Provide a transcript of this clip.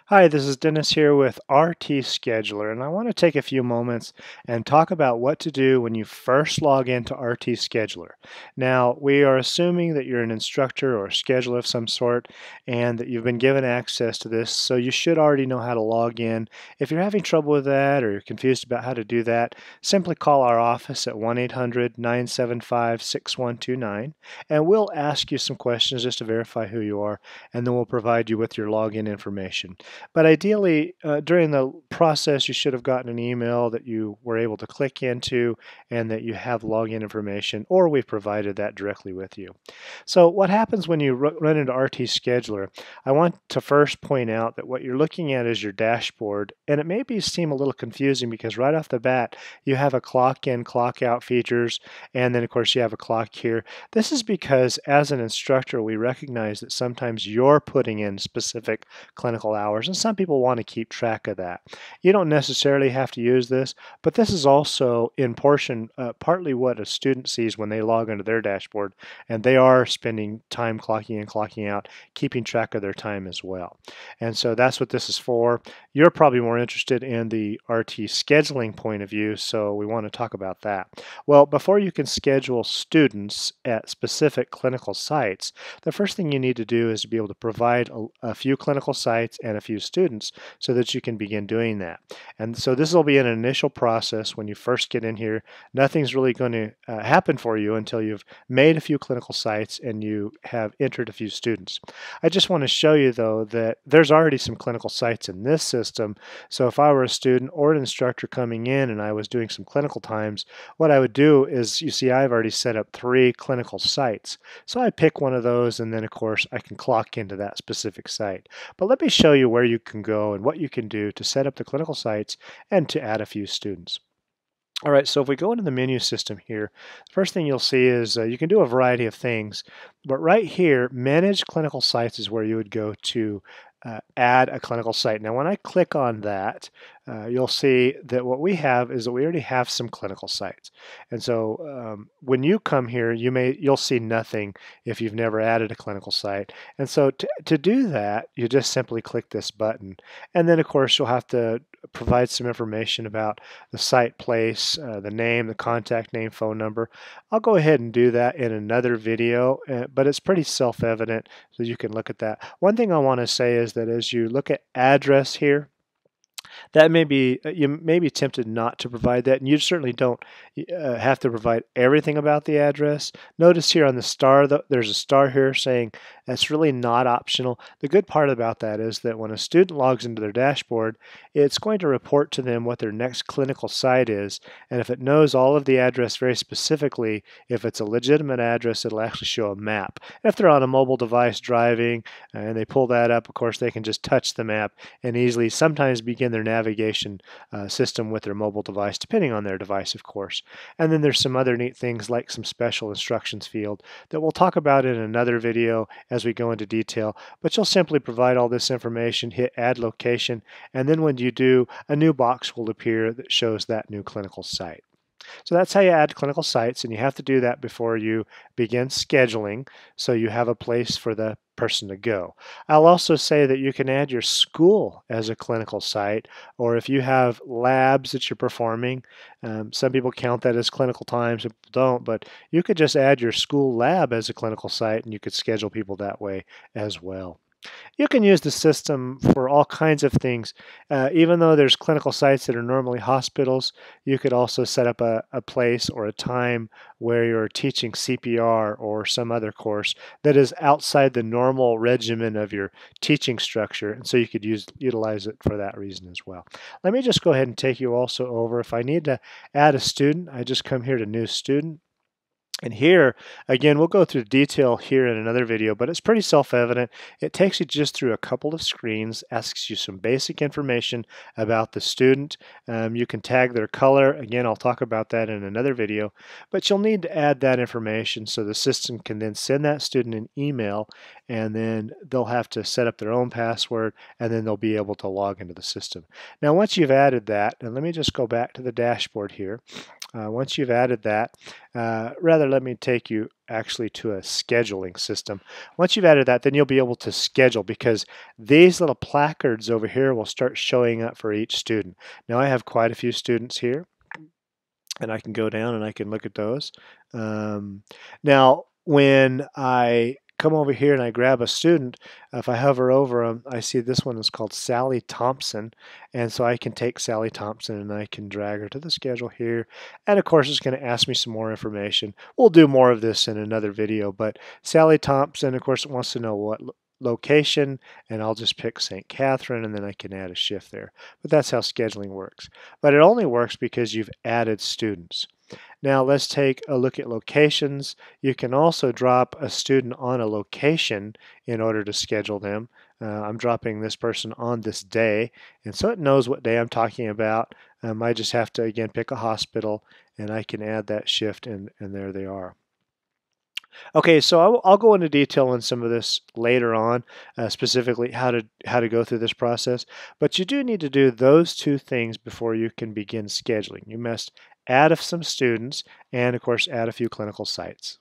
Hi, this is Dennis here with RT Scheduler, and I want to take a few moments and talk about what to do when you first log into RT Scheduler. Now, we are assuming that you're an instructor or a scheduler of some sort and that you've been given access to this, so you should already know how to log in. If you're having trouble with that or you're confused about how to do that, simply call our office at 1-800-975-6129, and we'll ask you some questions just to verify who you are, and then we'll provide you with your login information. But ideally, during the process, you should have gotten an email that you were able to click into and that you have login information, or we've provided that directly with you. So what happens when you run into RT Scheduler? I want to first point out that what you're looking at is your dashboard, and it may seem a little confusing because right off the bat, you have a clock in, clock out features, and then of course you have a clock here. This is because as an instructor, we recognize that sometimes you're putting in specific clinical hours, and some people want to keep track of that. You don't necessarily have to use this, but this is also in portion partly what a student sees when they log into their dashboard, and they are spending time clocking in, clocking out, keeping track of their time as well. And so that's what this is for. You're probably more interested in the RT scheduling point of view, so we want to talk about that. Well, before you can schedule students at specific clinical sites, the first thing you need to do is to be able to provide a few clinical sites and a few students so that you can begin doing that. And so this will be an initial process when you first get in here. Nothing's really going to happen for you until you've made a few clinical sites and you have entered a few students. I just want to show you though that there's already some clinical sites in this system. So if I were a student or an instructor coming in and I was doing some clinical times, what I would do is, you see, I've already set up 3 clinical sites. So I pick one of those and then of course I can clock into that specific site. But let me show you where you can go and what you can do to set up the clinical sites and to add a few students. All right, so if we go into the menu system here, the first thing you'll see is you can do a variety of things, but right here, Manage Clinical Sites is where you would go to add a clinical site. Now, when I click on that, you'll see that what we have is that we already have some clinical sites. And so when you come here, you'll see nothing if you've never added a clinical site. And so to do that, you just simply click this button. And then, of course, you'll have to provide some information about the site place, the name, the contact name, phone number. I'll go ahead and do that in another video, but it's pretty self-evident, so you can look at that. One thing I want to say is that as you look at address here, that may be you may be tempted not to provide that, and you certainly don't have to provide everything about the address. Notice here on the star, there's a star here saying that's really not optional. The good part about that is that when a student logs into their dashboard, it's going to report to them what their next clinical site is, and if it knows all of the address very specifically, if it's a legitimate address, it'll actually show a map. If they're on a mobile device driving and they pull that up, of course, they can just touch the map and easily sometimes begin their navigation system with their mobile device, depending on their device, of course. And then there's some other neat things like some special instructions field that we'll talk about in another video as we go into detail, but you'll simply provide all this information, hit add location, and then when you do, a new box will appear that shows that new clinical site. So that's how you add clinical sites, and you have to do that before you begin scheduling so you have a place for the person to go. I'll also say that you can add your school as a clinical site, or if you have labs that you're performing, some people count that as clinical time, some people don't, but you could just add your school lab as a clinical site and you could schedule people that way as well. You can use the system for all kinds of things. Even though there's clinical sites that are normally hospitals, you could also set up a place or a time where you're teaching CPR or some other course that is outside the normal regimen of your teaching structure, and so you could utilize it for that reason as well. Let me just go ahead and take you also over. If I need to add a student, I just come here to New Student. And here, again, we'll go through detail here in another video, but it's pretty self-evident. It takes you just through a couple of screens, asks you some basic information about the student. You can tag their color. Again, I'll talk about that in another video, but you'll need to add that information so the system can then send that student an email, and then they'll have to set up their own password, and then they'll be able to log into the system. Now, once you've added that, and let me just go back to the dashboard here, Once you've added that, rather let me take you actually to a scheduling system. Once you've added that, then you'll be able to schedule, because these little placards over here will start showing up for each student. Now I have quite a few students here, and I can go down and I can look at those. Now, when I come over here and I grab a student, if I hover over them, I see this one is called Sally Thompson, and so I can take Sally Thompson and I can drag her to the schedule here, and of course it's going to ask me some more information. We'll do more of this in another video, but Sally Thompson, of course, it wants to know what location, and I'll just pick St. Catherine, and then I can add a shift there. But that's how scheduling works. But it only works because you've added students. Now let's take a look at locations. You can also drop a student on a location in order to schedule them. I'm dropping this person on this day, and so it knows what day I'm talking about. I just have to, again, pick a hospital, and I can add that shift, and there they are. Okay, so I'll go into detail on some of this later on, specifically how to go through this process. But you do need to do those two things before you can begin scheduling. You must add some students and, of course, add a few clinical sites.